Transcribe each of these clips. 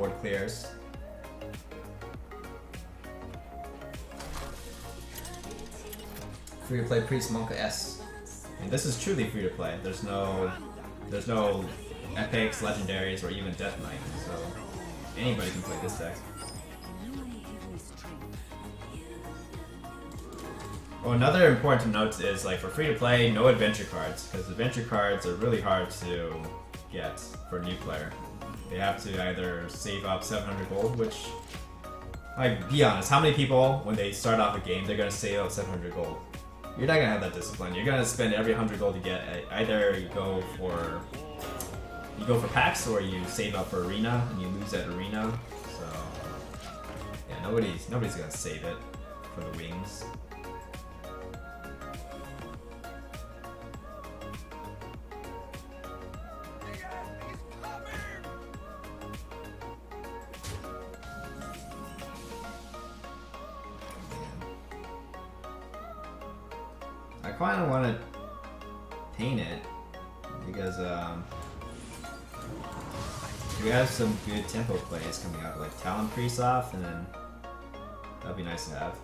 board clears. Free to play Priest Monka S. And this is truly free to play. There's no epics, legendaries, or even Death Knight. So anybody can play this deck. Well, another important note is like for free to play, no adventure cards, because adventure cards are really hard to get for a new player. They have to either save up 700 gold, which, like, be honest, how many people when they start off a game they're gonna save up 700 gold? You're not gonna have that discipline. You're gonna spend every 100 gold you get. Either you go for packs or you save up for arena and you lose at arena. So yeah, nobody's gonna save it for the wings. I kind of want to paint it because we have some good tempo plays coming up, like Talon Priest off, and then that'd be nice to have.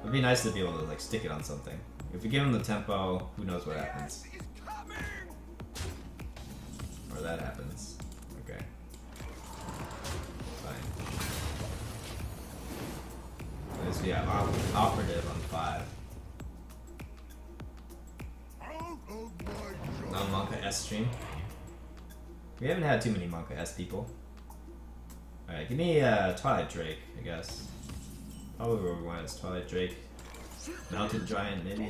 It'd be nice to be able to like stick it on something. If we give him the tempo, who knows what happens? Or that happens. Okay. Fine. At least we have operative on 5. Non-Monka S stream. We haven't had too many Monka S people. Alright, give me Twilight Drake, I guess. Probably where we want is Twilight Drake. Mountain Giant, maybe.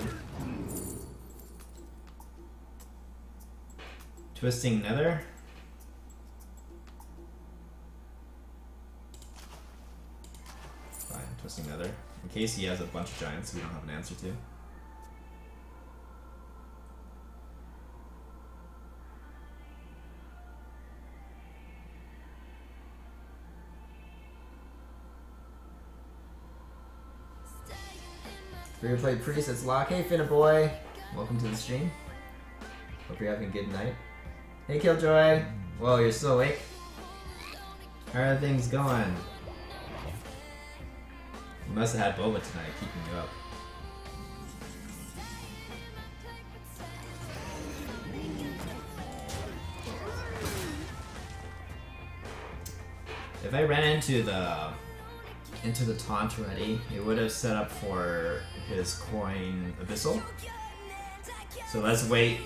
Twisting Nether. Fine, Twisting Nether. In case he has a bunch of giants we don't have an answer to. Free to play Priest, it's Lock. Hey Finna boy, welcome to the stream. Hope you're having a good night. Hey Killjoy, whoa, you're still awake? How are things going? You must have had boba tonight, keeping you up. If I ran into the taunt already, it would have set up for his coin Abyssal. So let's wait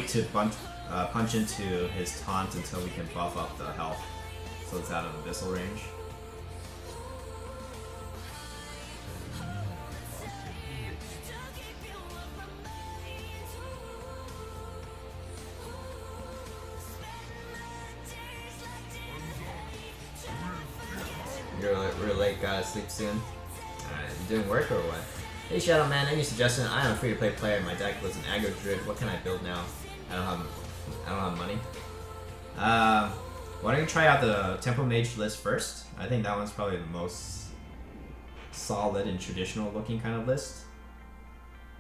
to punch into his taunt until we can buff up the health, so it's out of Abyssal range. We're late, gotta sleep soon. Alright, you doing work or what? Hey Shadow Man, any suggestion? I am a free-to-play player. My deck was an aggro druid. What can I build now? I don't have money. Why don't you try out the Tempo Mage list first? I think that one's probably the most solid and traditional looking kind of list.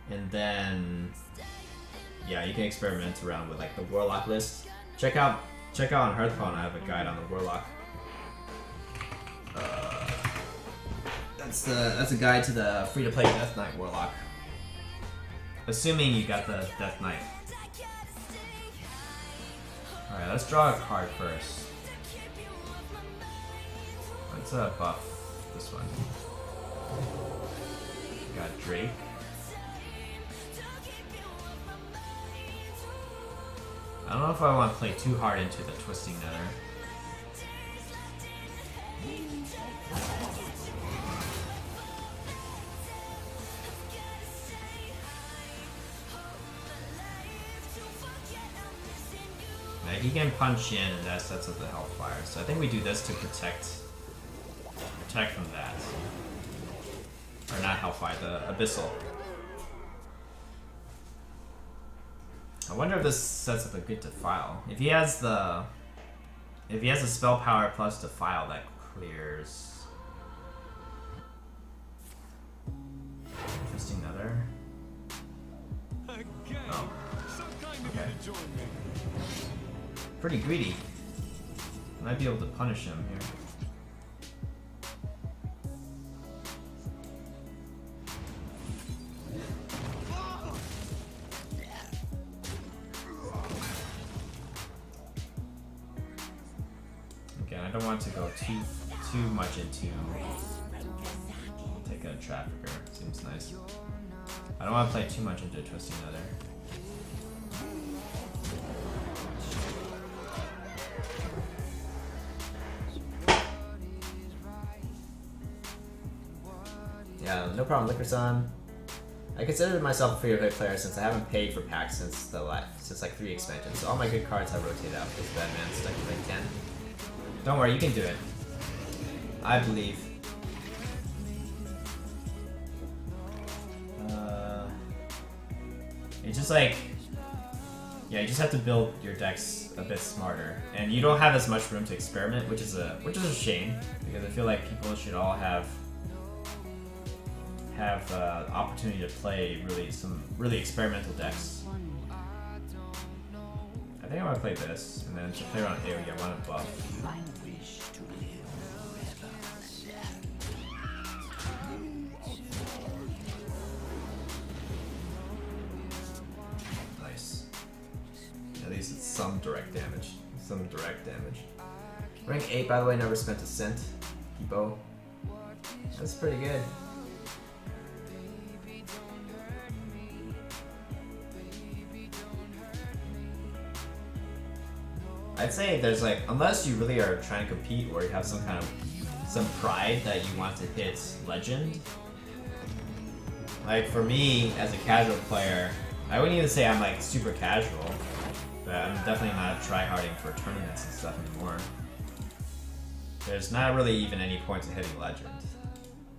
And then yeah, you can experiment around with like the Warlock list. Check out on Hearthstone. I have a guide on the Warlock. That's a guide to the free-to-play Death Knight Warlock. Assuming you got the Death Knight. Alright, let's draw a card first. Let's buff this one. We got Drake. I don't know if I want to play too hard into the Twisting Nether. Like, he can punch in and that sets up the Hellfire. So I think we do this to protect from that. Or not Hellfire, the Abyssal. I wonder if this sets up a good Defile. If he has the spell power plus Defile, that clears. Interesting Nether. Oh. Okay. Pretty greedy. Might be able to punish him here. Okay, I don't want to go too much into taking a trafficker. Seems nice. I don't want to play too much into twisting nether. Yeah, no problem, Liquorson. I consider myself a free-to-play player since I haven't paid for packs since like 3 expansions. So all my good cards have rotated out because Batman stuck in like 10. Don't worry, you can do it. I believe. It's just like, yeah, you just have to build your decks a bit smarter, and you don't have as much room to experiment, which is a shame because I feel like people should all have opportunity to play some really experimental decks. I think I want to play this, and then to play around AoE, I want to buff. Nice. At least it's some direct damage. Rank 8, by the way, never spent a cent. Depot. That's pretty good. I'd say there's like, unless you really are trying to compete or you have some pride that you want to hit legend. Like for me, as a casual player, I wouldn't even say I'm like super casual, but I'm definitely not tryharding for tournaments and stuff anymore. There's not really even any point to hitting legend.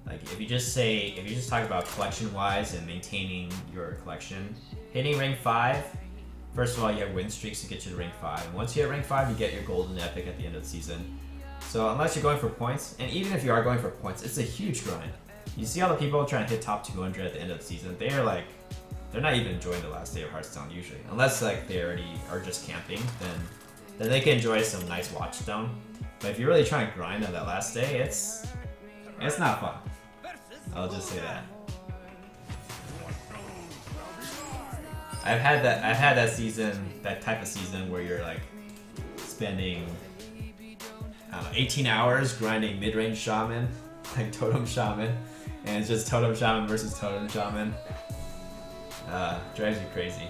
Like if you just talk about collection wise and maintaining your collection, hitting rank 5. First of all, you have win streaks to get you to rank 5. And once you hit rank 5, you get your golden epic at the end of the season. So unless you're going for points, and even if you are going for points, it's a huge grind. You see all the people trying to hit top 200 at the end of the season, they're not even enjoying the last day of Hearthstone usually. Unless like they already are just camping, then they can enjoy some nice watchstone. But if you're really trying to grind on that last day, it's not fun. I'll just say that. I've had that season, that type of season where you're like spending, I don't know, 18 hours grinding mid-range shaman, like totem shaman, and it's just totem shaman versus totem shaman. Drives you crazy.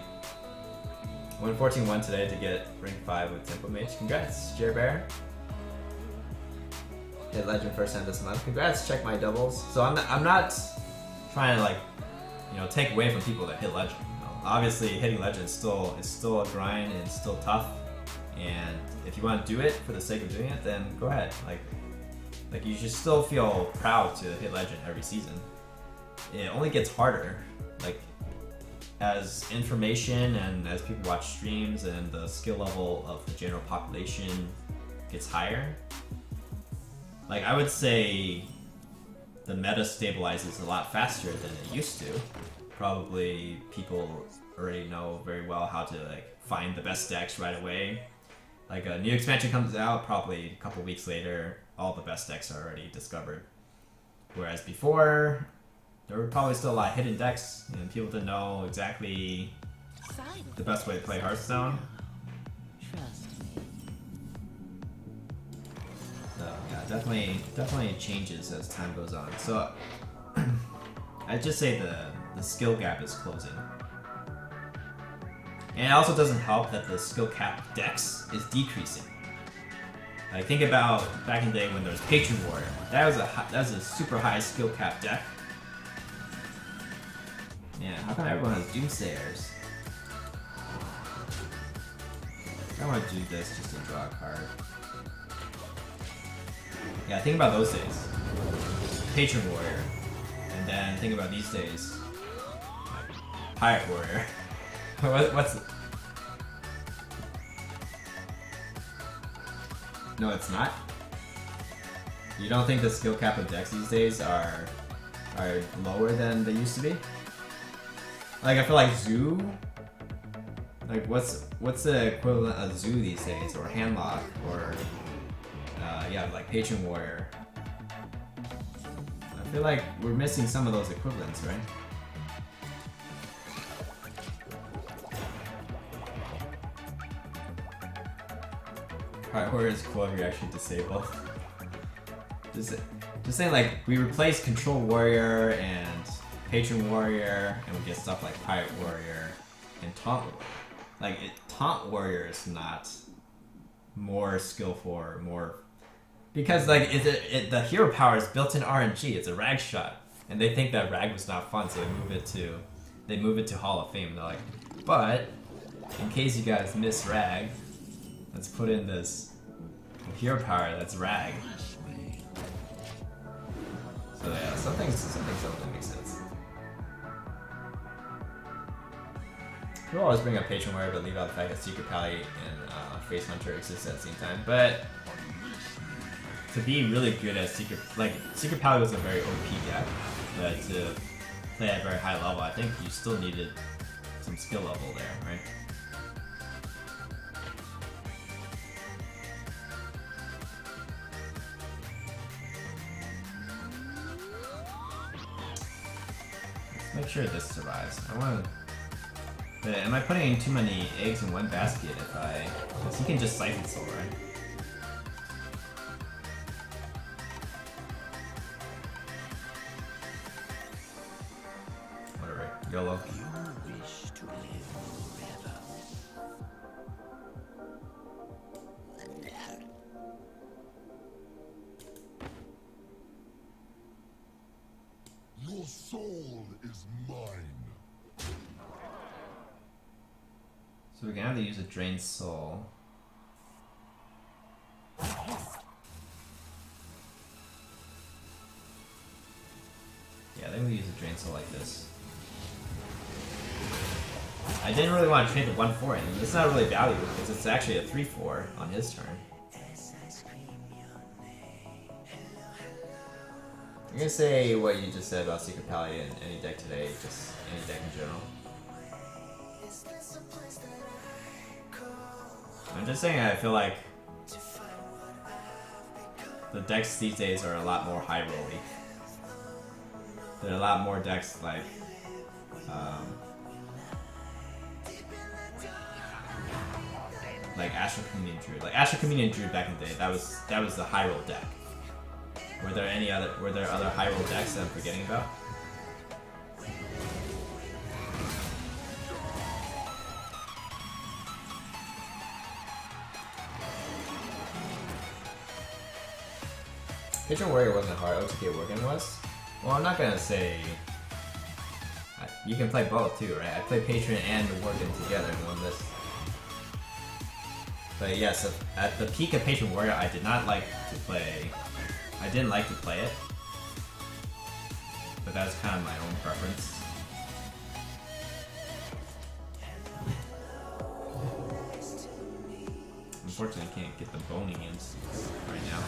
Went 14-1 today to get rank 5 with Tempo Mage. Congrats, Jer Bear. Hit legend first time this month. Congrats, check my doubles. So I'm not trying to like, take away from people that hit legend. Obviously, hitting legend is still a grind and it's still tough. And if you want to do it for the sake of doing it, then go ahead. Like you should still feel proud to hit legend every season. It only gets harder. Like as information and as people watch streams and the skill level of the general population gets higher. Like I would say, the meta stabilizes a lot faster than it used to. Probably people already know very well how to like find the best decks right away. Like a new expansion comes out, probably a couple weeks later, all the best decks are already discovered. Whereas before, there were probably still a lot of hidden decks, and people didn't know exactly the best way to play Hearthstone. So yeah, definitely changes as time goes on. So I'd just say the skill gap is closing. And it also doesn't help that the skill cap decks is decreasing. Like think about back in the day when there was Patron Warrior. That was a super high skill cap deck. Yeah, how come everyone has Doomsayers? I want to do this just to draw a card. Yeah, think about those days. Patron Warrior. And then think about these days. Pirate Warrior. What's it? No, it's not. You don't think the skill cap of decks these days are lower than they used to be? Like I feel like Zoo. Like what's the equivalent of Zoo these days, or Handlock, or yeah, like Patron Warrior. I feel like we're missing some of those equivalents, right? Alright, Warrior is cool if you're actually disabled. Just saying, like, we replace Control Warrior and Patron Warrior, and we get stuff like Pirate Warrior and Taunt Warrior. Like, Taunt Warrior is not more skillful or more... Because, like, the hero power is built-in RNG, it's a rag shot. And they think that rag was not fun, so they move it to Hall of Fame. And they're like, but, in case you guys miss rag, let's put in this hero power that's rag. So yeah, some things don't make sense. People always bring up Patron Warrior, but leave out the fact that Secret Pally and Face Hunter exist at the same time. But to be really good at Secret Pally was a very OP deck, but to play at a very high level, I think you still needed some skill level there, right? Make sure this survives. I want to... Am I putting in too many eggs in one basket if I... Because he can just Siphon Soul, right? Whatever. YOLO. You wish to live forever. Your soul is mine. So we're gonna have to use a Drained Soul. Yeah, I think we use a Drained Soul like this. I didn't really want to trade the 1/4 in. It's not really valuable because it's actually a 3/4 on his turn. I'm gonna say what you just said about Secret Pally in any deck today, just any deck in general. I'm just saying I feel like the decks these days are a lot more high rolly. There are a lot more decks like Astral Communion Druid. Like Astral Communion Druid back in the day, that was the high roll deck. Were there other high roll decks that I'm forgetting about? Patron Warrior wasn't hard, OTK Worgen was? Well, I'm not gonna say... You can play both too, right? I play Patron and Worgen together in one list. But yes, at the peak of Patron Warrior, I didn't like to play it. But that's kind of my own preference. Unfortunately, I can't get the boning in right now.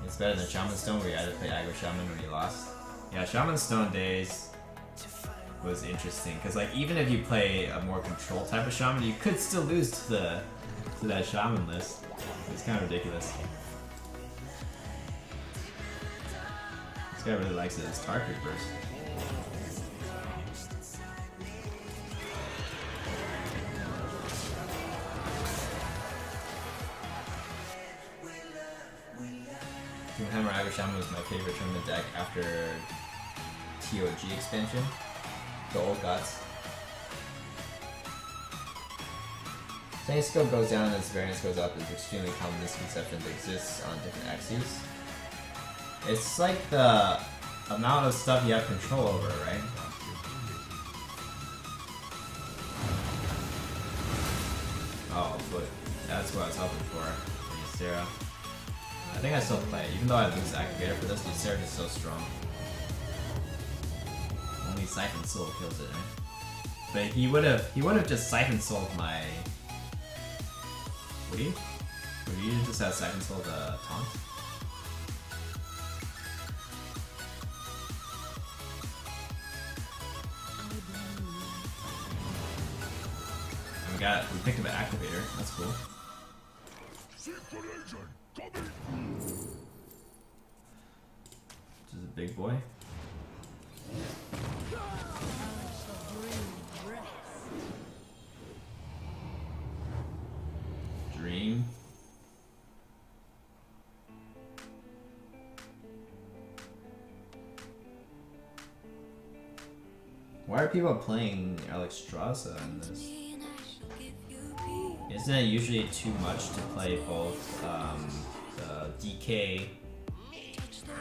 It's better than Shaman Stone where you had to play Aggro Shaman when you lost. Yeah, Shaman Stone days was interesting because like even if you play a more control type of Shaman, you could still lose to that Shaman list. It's kind of ridiculous. This guy really likes his Tar Creepers. Doomhammer Aggro Shaman was my favorite tournament deck after TOG expansion. The old gods. Saying skill goes down and its variance goes up is an extremely common misconception that exists on different axes. It's like the amount of stuff you have control over, right? Oh, but that's what I was hoping for. Ysera. I think I still play it, even though I lose Activator for this. Ysera is so strong. Only Siphon Soul kills it, right? But he would have just Siphon Souled my... Would he? Would you just have Siphon Soul the taunt? We picked up an activator. That's cool. Secret agent coming. This is a big boy. Dream. Why are people playing Alexstrasza in this? Isn't it usually too much to play both the DK?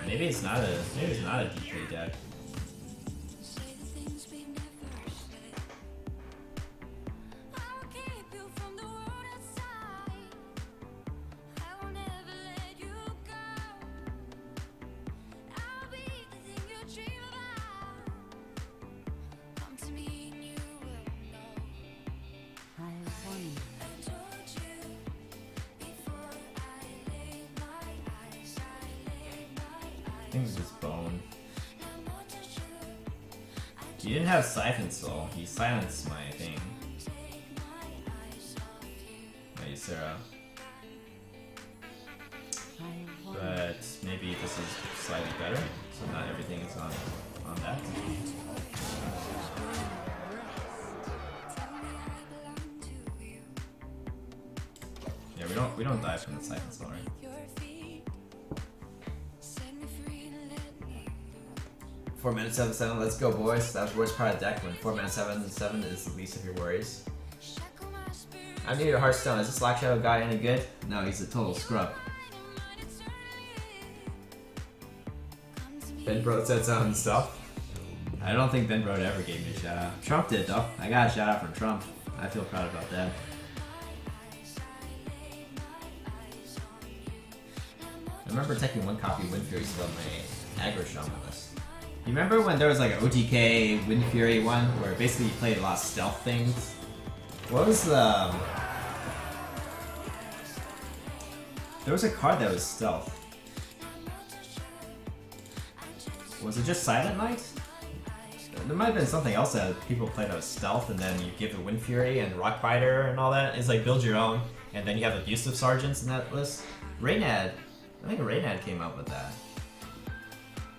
Maybe it's not a DK deck. I think it's just Bone. He didn't have Siphon Soul. He silenced my thing. I use Sarah. But maybe this is slightly better, so not everything is on that. Yeah, we don't die from the Siphon Soul, right? 4 minutes 7-7, let's go boys. That was the worst part of the deck when 4 minutes 7-7 is the least of your worries. I'm new to Hearthstone. Is this Black Shadow guy any good? No, he's a total scrub. Ben Bro said some stuff. I don't think Ben Bro ever gave me a shout out. Trump did though. I got a shout out from Trump. I feel proud about that. I remember taking one copy of Wind Fury to build my aggro shaman list. You remember when there was like an OTK Wind Fury one where basically you played a lot of stealth things? What was the... There was a card that was stealth. Was it just Silent Knight? There might have been something else that people played that was stealth and then you give the Wind Fury and Rockbiter and all that. It's like build your own and then you have abusive sergeants in that list. Reynad, I think Reynad came up with that.